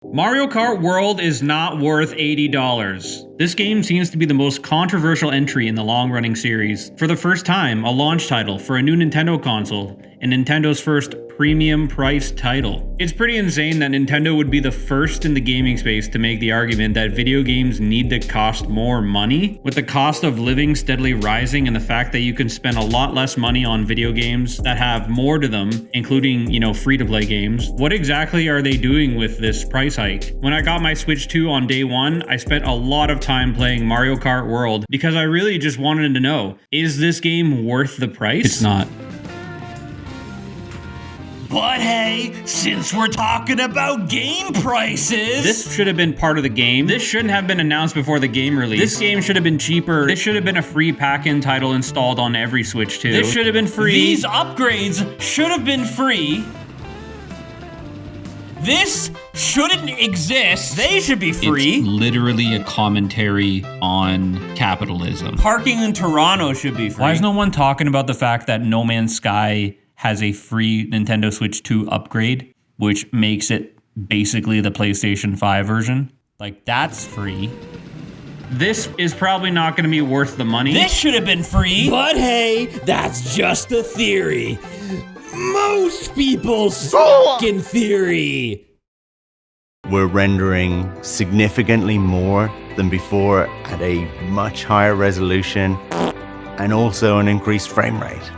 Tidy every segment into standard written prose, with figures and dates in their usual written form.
Mario Kart World is not worth $80. This game seems to be the most controversial entry in the long-running series. For the first time, a launch title for a new Nintendo console, and Nintendo's first premium price title. It's pretty insane that Nintendo would be the first in the gaming space to make the argument that video games need to cost more money, with the cost of living steadily rising and the fact that you can spend a lot less money on video games that have more to them, including, free-to-play games. What exactly are they doing with this price hike? When I got my Switch 2 on day one, I spent a lot of time playing Mario Kart World because I really just wanted to know, is this game worth the price? It's not. But hey, since we're talking about game prices... This should have been part of the game. This shouldn't have been announced before the game release. This game should have been cheaper. This should have been a free pack-in title installed on every Switch 2. This should have been free. These upgrades should have been free. This shouldn't exist. They should be free. It's literally a commentary on capitalism. Parking in Toronto should be free. Why is no one talking about the fact that No Man's Sky has a free Nintendo Switch 2 upgrade, which makes it basically the PlayStation 5 version? Like, that's free. This is probably not going to be worth the money. This should have been free. But hey, that's just a theory. Most people suck in theory. We're rendering significantly more than before at a much higher resolution and also an increased frame rate.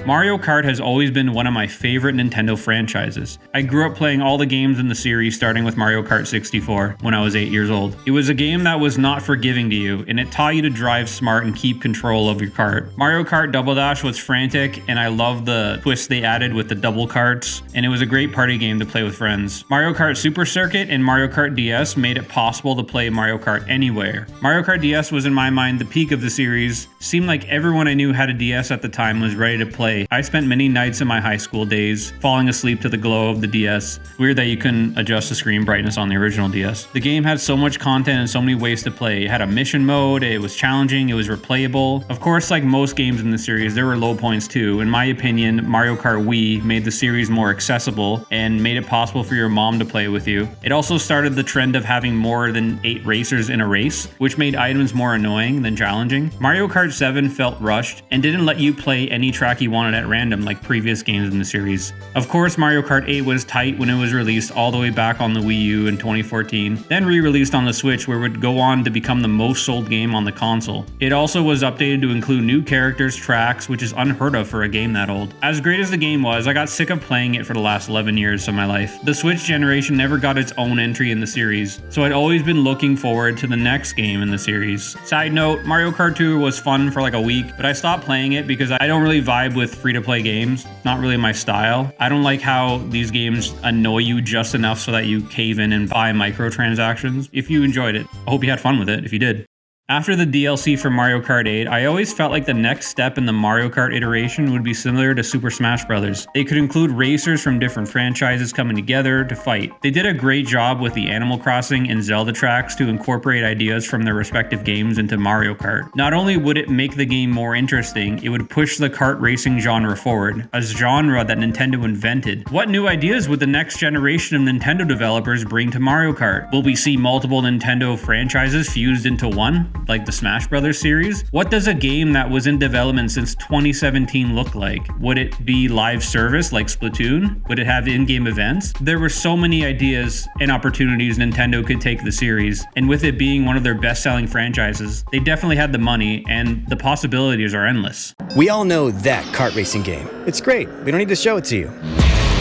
Mario Kart has always been one of my favorite Nintendo franchises. I grew up playing all the games in the series, starting with Mario Kart 64 when I was 8 years old. It was a game that was not forgiving to you, and it taught you to drive smart and keep control of your kart. Mario Kart Double Dash was frantic, and I loved the twist they added with the double karts, and it was a great party game to play with friends. Mario Kart Super Circuit and Mario Kart DS made it possible to play Mario Kart anywhere. Mario Kart DS was in my mind the peak of the series. Seemed like everyone I knew had a DS at the time was ready to play. I spent many nights in my high school days falling asleep to the glow of the DS. Weird that you couldn't adjust the screen brightness on the original DS. The game had so much content and so many ways to play. It had a mission mode, it was challenging, it was replayable. Of course, like most games in the series, there were low points too. In my opinion, Mario Kart Wii made the series more accessible and made it possible for your mom to play with you. It also started the trend of having more than 8 racers in a race, which made items more annoying than challenging. Mario Kart 7 felt rushed and didn't let you play any track you wanted at random like previous games in the series. Of course, Mario Kart 8 was tight when it was released all the way back on the Wii U in 2014, then re-released on the Switch, where it would go on to become the most sold game on the console. It also was updated to include new characters, tracks, which is unheard of for a game that old. As great as the game was, I got sick of playing it for the last 11 years of my life. The Switch generation never got its own entry in the series, so I'd always been looking forward to the next game in the series. Side note, Mario Kart 2 was fun for like a week, but I stopped playing it because I don't really vibe with free-to-play games. Not really my style. I don't like how these games annoy you just enough so that you cave in and buy microtransactions. If you enjoyed it, I hope you had fun with it if you did. After the DLC for Mario Kart 8, I always felt like the next step in the Mario Kart iteration would be similar to Super Smash Bros. It could include racers from different franchises coming together to fight. They did a great job with the Animal Crossing and Zelda tracks to incorporate ideas from their respective games into Mario Kart. Not only would it make the game more interesting, it would push the kart racing genre forward, a genre that Nintendo invented. What new ideas would the next generation of Nintendo developers bring to Mario Kart? Will we see multiple Nintendo franchises fused into one, like the Smash Bros. Series? What does a game that was in development since 2017 look like? Would it be live service like Splatoon? Would it have in-game events? There were so many ideas and opportunities Nintendo could take the series, and with it being one of their best-selling franchises, they definitely had the money, and the possibilities are endless. We all know that kart racing game. It's great. We don't need to show it to you.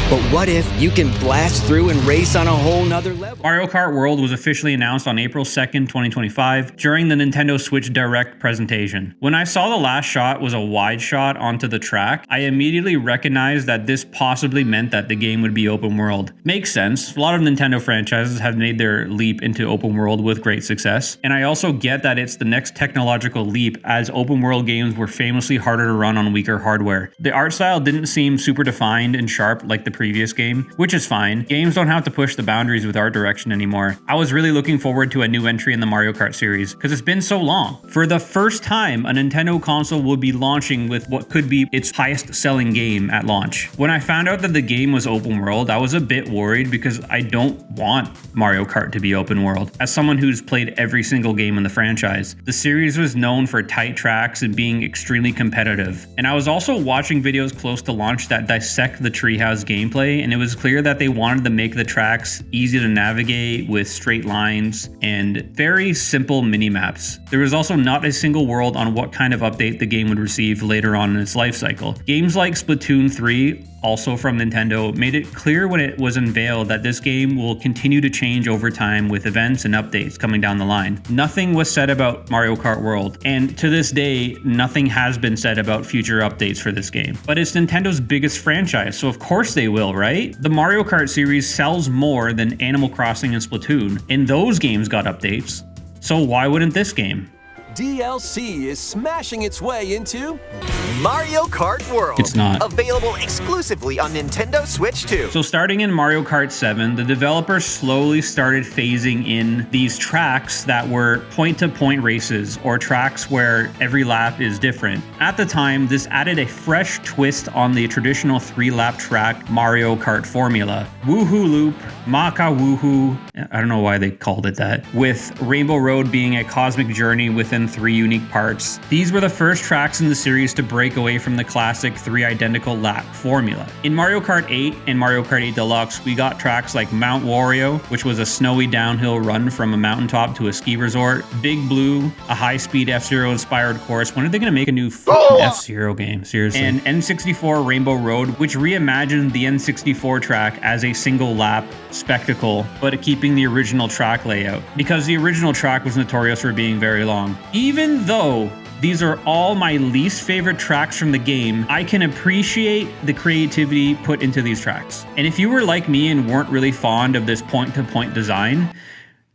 But what if you can blast through and race on a whole nother level? Mario Kart World was officially announced on April 2nd, 2025, during the Nintendo Switch Direct presentation. When I saw the last shot was a wide shot onto the track, I immediately recognized that this possibly meant that the game would be open world. Makes sense. A lot of Nintendo franchises have made their leap into open world with great success, and I also get that it's the next technological leap, as open world games were famously harder to run on weaker hardware. The art style didn't seem super defined and sharp like the previous game, which is fine. Games don't have to push the boundaries with art direction anymore. I was really looking forward to a new entry in the Mario Kart series because it's been so long. For the first time, a Nintendo console will be launching with what could be its highest selling game at launch. When I found out that the game was open world, I was a bit worried because I don't want Mario Kart to be open world. As someone who's played every single game in the franchise, the series was known for tight tracks and being extremely competitive. And I was also watching videos close to launch that dissect the treehouse gameplay, and it was clear that they wanted to make the tracks easy to navigate with straight lines and very simple mini-maps. There was also not a single world on what kind of update the game would receive later on in its life cycle. Games like Splatoon 3, also from Nintendo, made it clear when it was unveiled that this game will continue to change over time with events and updates coming down the line. Nothing was said about Mario Kart World, and to this day, nothing has been said about future updates for this game. But it's Nintendo's biggest franchise, so of course they will, right? The Mario Kart series sells more than Animal Crossing and Splatoon, and those games got updates. So why wouldn't this game? DLC is smashing its way into Mario Kart World. It's not. Available exclusively on Nintendo Switch 2. So starting in Mario Kart 7, the developers slowly started phasing in these tracks that were point-to-point races, or tracks where every lap is different. At the time, this added a fresh twist on the traditional 3-lap track Mario Kart formula. Woohoo Loop, Maka Woohoo, I don't know why they called it that, with Rainbow Road being a cosmic journey within 3 unique parts. These were the first tracks in the series to break away from the classic 3 identical lap formula. In Mario Kart 8 and Mario Kart 8 Deluxe, we got tracks like Mount Wario, which was a snowy downhill run from a mountaintop to a ski resort, Big Blue, a high-speed F-Zero inspired course. When are they going to make a new F-Zero game? Seriously. And N64 Rainbow Road, which reimagined the N64 track as a single lap spectacle, but keeping the original track layout, because the original track was notorious for being very long. Even though these are all my least favorite tracks from the game, I can appreciate the creativity put into these tracks. And if you were like me and weren't really fond of this point-to-point design,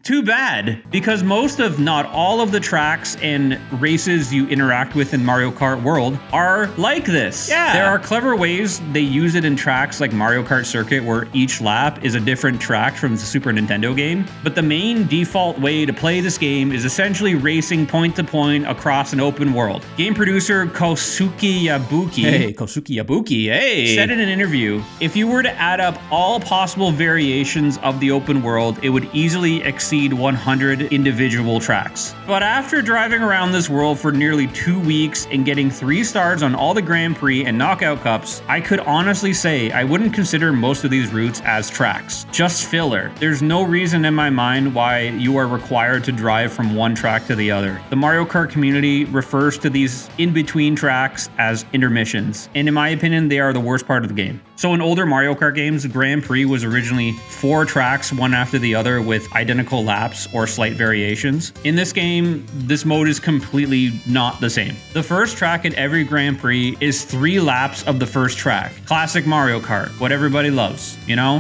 too bad, because most of, not all of the tracks and races you interact with in Mario Kart World are like this. Yeah. There are clever ways they use it in tracks like Mario Kart Circuit, where each lap is a different track from the Super Nintendo game. But the main default way to play this game is essentially racing point to point across an open world. Game producer Kosuke Yabuki said in an interview, if you were to add up all possible variations of the open world, it would easily exceed 100 individual tracks. But after driving around this world for nearly 2 weeks and getting 3 stars on all the Grand Prix and Knockout Cups, I could honestly say I wouldn't consider most of these routes as tracks, just filler. There's no reason in my mind why you are required to drive from one track to the other. The Mario Kart community refers to these in-between tracks as intermissions, and in my opinion, they are the worst part of the game. So in older Mario Kart games, Grand Prix was originally 4 tracks, one after the other, with identical laps or slight variations. In this game, this mode is completely not the same. The first track in every Grand Prix is 3 laps of the first track. Classic Mario Kart, what everybody loves, you know?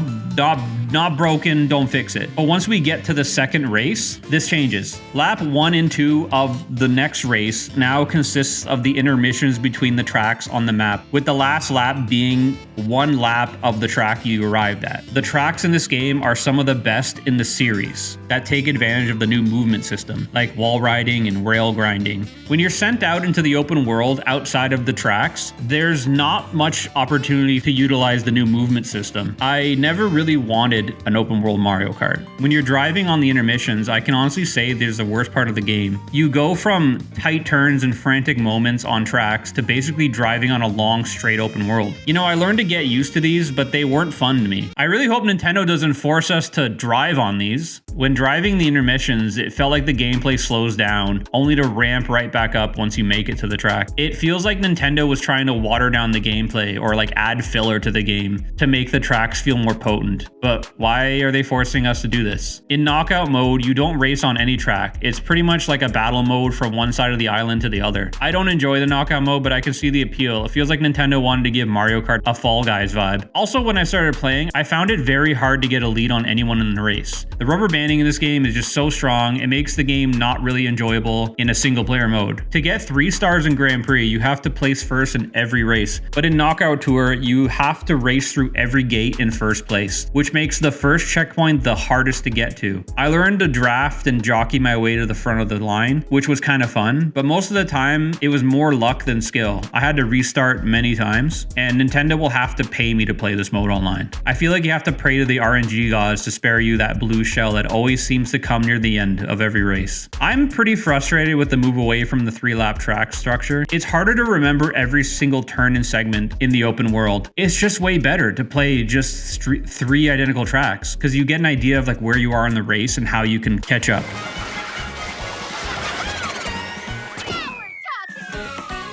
Not broken, don't fix it. But once we get to the second race, this changes. Lap 1 and 2 of the next race now consists of the intermissions between the tracks on the map, with the last lap being 1 lap of the track you arrived at. The tracks in this game are some of the best in the series that take advantage of the new movement system, like wall riding and rail grinding. When you're sent out into the open world outside of the tracks, there's not much opportunity to utilize the new movement system. I never really wanted an open world Mario Kart. When you're driving on the intermissions, I can honestly say there's the worst part of the game. You go from tight turns and frantic moments on tracks to basically driving on a long straight open world. You know, I learned to get used to these, but they weren't fun to me. I really hope Nintendo doesn't force us to drive on these. When driving the intermissions, it felt like the gameplay slows down, only to ramp right back up once you make it to the track. It feels like Nintendo was trying to water down the gameplay or like add filler to the game to make the tracks feel more potent. But why are they forcing us to do this? In knockout mode, you don't race on any track. It's pretty much like a battle mode from one side of the island to the other. I don't enjoy the knockout mode, but I can see the appeal. It feels like Nintendo wanted to give Mario Kart a Fall Guys vibe. Also, when I started playing, I found it very hard to get a lead on anyone in the race. The rubber banding in this game is just so strong, it makes the game not really enjoyable in a single player mode. To get 3 stars in Grand Prix, you have to place first in every race, but in Knockout Tour, you have to race through every gate in first place, which makes the first checkpoint the hardest to get to. I learned to draft and jockey my way to the front of the line, which was kind of fun, but most of the time it was more luck than skill. I had to restart many times, and Nintendo will have to pay me to play this mode online. I feel like you have to pray to the RNG gods to spare you that blue shell that always seems to come near the end of every race. I'm pretty frustrated with the move away from the 3-lap track structure. It's harder to remember every single turn and segment in the open world. It's just way better to play just 3 identical tracks, because you get an idea of like where you are in the race and how you can catch up.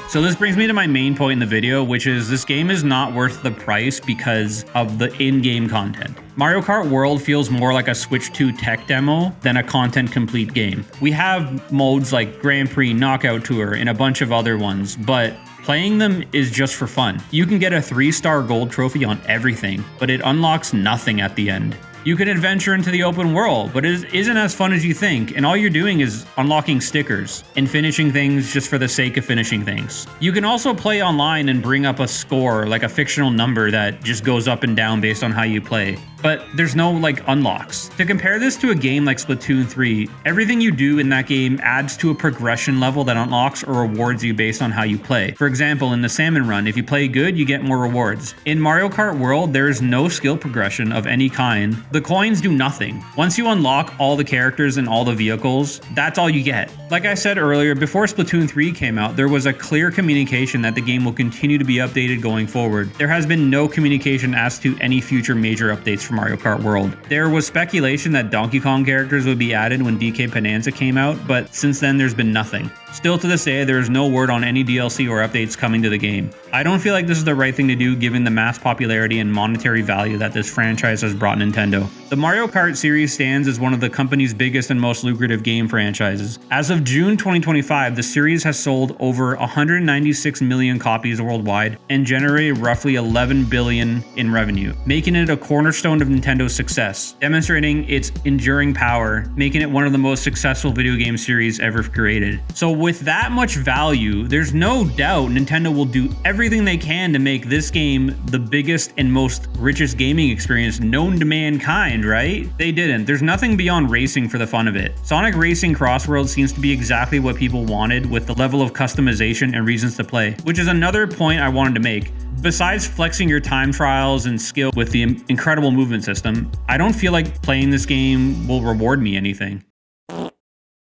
So this brings me to my main point in the video, which is this game is not worth the price because of the in-game content. Mario Kart World feels more like a Switch 2 tech demo than a content complete game. We have modes like Grand Prix, Knockout Tour, and a bunch of other ones, but playing them is just for fun. You can get a 3-star gold trophy on everything, but it unlocks nothing at the end. You can adventure into the open world, but it isn't as fun as you think, and all you're doing is unlocking stickers and finishing things just for the sake of finishing things. You can also play online and bring up a score, like a fictional number that just goes up and down based on how you play. But there's no like unlocks. To compare this to a game like Splatoon 3, everything you do in that game adds to a progression level that unlocks or rewards you based on how you play. For example, in the Salmon Run, if you play good, you get more rewards. In Mario Kart World, there is no skill progression of any kind. The coins do nothing. Once you unlock all the characters and all the vehicles, that's all you get. Like I said earlier, before Splatoon 3 came out, there was a clear communication that the game will continue to be updated going forward. There has been no communication as to any future major updates for Mario Kart World. There was speculation that Donkey Kong characters would be added when DK Bonanza came out, but since then there's been nothing. Still to this day, there is no word on any DLC or updates coming to the game. I don't feel like this is the right thing to do given the mass popularity and monetary value that this franchise has brought Nintendo. The Mario Kart series stands as one of the company's biggest and most lucrative game franchises. As of June 2025, the series has sold over 196 million copies worldwide and generated roughly 11 billion in revenue, making it a cornerstone of Nintendo's success, demonstrating its enduring power, making it one of the most successful video game series ever created. So with that much value, there's no doubt Nintendo will do everything they can to make this game the biggest and most richest gaming experience known to mankind, right? They didn't. There's nothing beyond racing for the fun of it. Sonic Racing Cross World seems to be exactly what people wanted with the level of customization and reasons to play, which is another point I wanted to make. Besides flexing your time trials and skill with the incredible movement system, I don't feel like playing this game will reward me anything.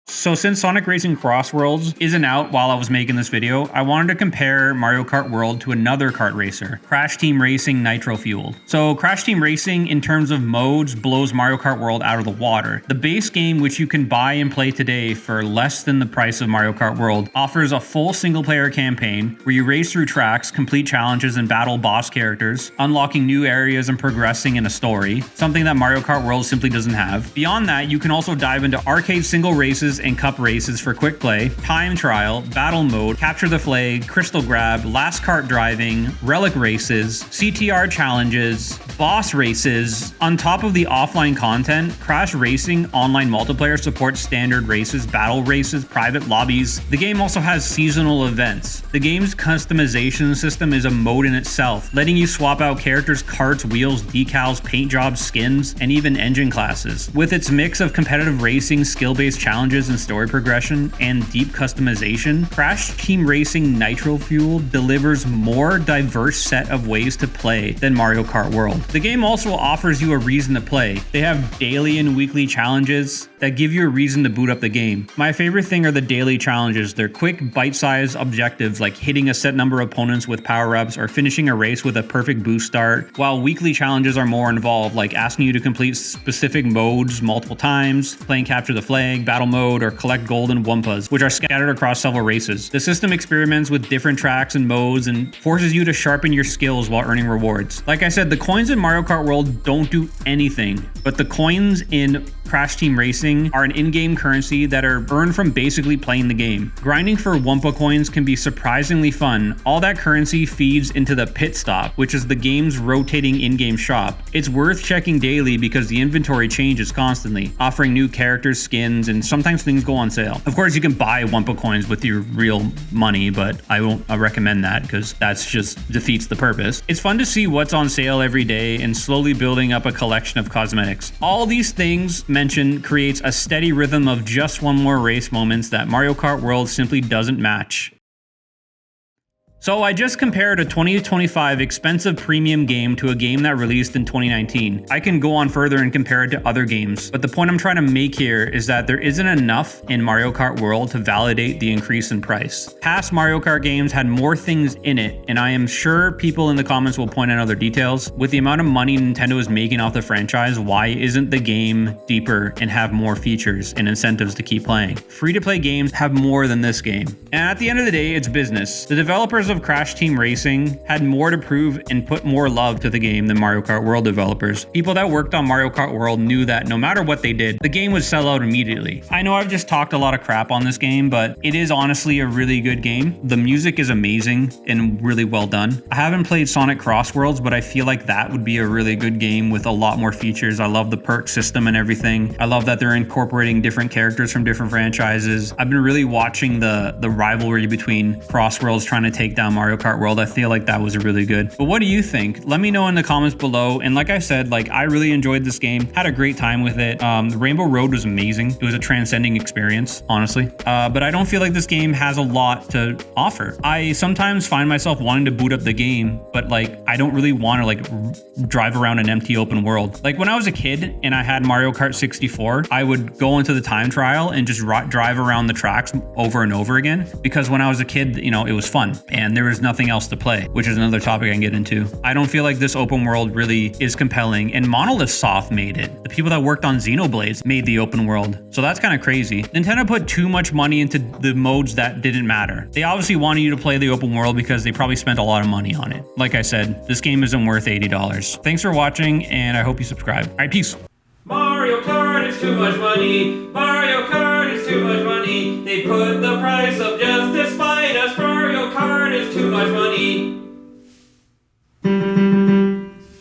So since Sonic Racing Cross Worlds isn't out while I was making this video, I wanted to compare Mario Kart World to another kart racer, Crash Team Racing Nitro Fueled. So Crash Team Racing in terms of modes blows Mario Kart World out of the water. The base game, which you can buy and play today for less than the price of Mario Kart World, offers a full single player campaign where you race through tracks, complete challenges and battle boss characters, unlocking new areas and progressing in a story, something that Mario Kart World simply doesn't have. Beyond that, you can also dive into arcade single races and cup races for quick play, time trial, battle mode, capture the flag, crystal grab, last kart driving, relic races, CTR challenges, boss races. On top of the offline content, Crash Racing online multiplayer supports standard races, battle races, private lobbies. The game also has seasonal events. The game's customization system is a mode in itself, letting you swap out characters, carts, wheels, decals, paint jobs, skins, and even engine classes. With its mix of competitive racing, skill-based challenges, and story progression and deep customization, Crash Team Racing Nitro Fuel delivers more diverse set of ways to play than Mario Kart World. The game also offers you a reason to play. They have daily and weekly challenges that give you a reason to boot up the game. My favorite thing are the daily challenges. They're quick, bite-sized objectives like hitting a set number of opponents with power-ups or finishing a race with a perfect boost start, while weekly challenges are more involved, like asking you to complete specific modes multiple times, playing capture the flag, battle mode, or collect golden Wumpas, which are scattered across several races. The system experiments with different tracks and modes and forces you to sharpen your skills while earning rewards. Like I said, the coins in Mario Kart World don't do anything, but the coins in Crash Team Racing are an in-game currency that are earned from basically playing the game. Grinding for Wumpa coins can be surprisingly fun. All that currency feeds into the pit stop, which is the game's rotating in-game shop. It's worth checking daily because the inventory changes constantly, offering new characters, skins, and sometimes things go on sale. Of course, you can buy Wumpa coins with your real money, but I won't recommend that because that's just defeats the purpose. It's fun to see what's on sale every day and slowly building up a collection of cosmetics. All these things mentioned creates a steady rhythm of just one more race moments that Mario Kart World simply doesn't match. So I just compared a 2025 expensive premium game to a game that released in 2019. I can go on further and compare it to other games, but the point I'm trying to make here is that there isn't enough in Mario Kart World to validate the increase in price. Past Mario Kart games had more things in it, and I am sure people in the comments will point out other details. With the amount of money Nintendo is making off the franchise, why isn't the game deeper and have more features and incentives to keep playing? Free-to-play games have more than this game. And at the end of the day, it's business. The developers of Crash Team Racing had more to prove and put more love to the game than Mario Kart World developers. People that worked on Mario Kart World knew that no matter what they did, the game would sell out immediately. I know I've just talked a lot of crap on this game, but it is honestly a really good game. The music is amazing and really well done. I haven't played Sonic Cross Worlds, but I feel like that would be a really good game with a lot more features. I love the perk system and everything. I love that they're incorporating different characters from different franchises. I've been really watching the rivalry between Cross Worlds trying to take down Mario Kart World. I feel like that was really good. But what do you think? Let me know in the comments below. And like I said, I really enjoyed this game. Had a great time with it. The Rainbow Road was amazing. It was a transcending experience, honestly. But I don't feel like this game has a lot to offer. I sometimes find myself wanting to boot up the game, but I don't really want to drive around an empty open world. When I was a kid and I had Mario Kart 64, I would go into the time trial and just drive around the tracks over and over again, because when I was a kid, it was fun and there was nothing else to play, which is another topic I can get into. I don't feel like this open world really is compelling, and Monolith Soft made it. The people that worked on Xenoblade made the open world, so that's kind of crazy. Nintendo put too much money into the modes that didn't matter. They obviously wanted you to play the open world because they probably spent a lot of money on it. Like I said, this game isn't worth $80. Thanks for watching, and I hope you subscribe. All right, peace. Mario Kart is too much money. Mario Kart is too much money. They put the price up just to spite us. Mario Kart is too much money.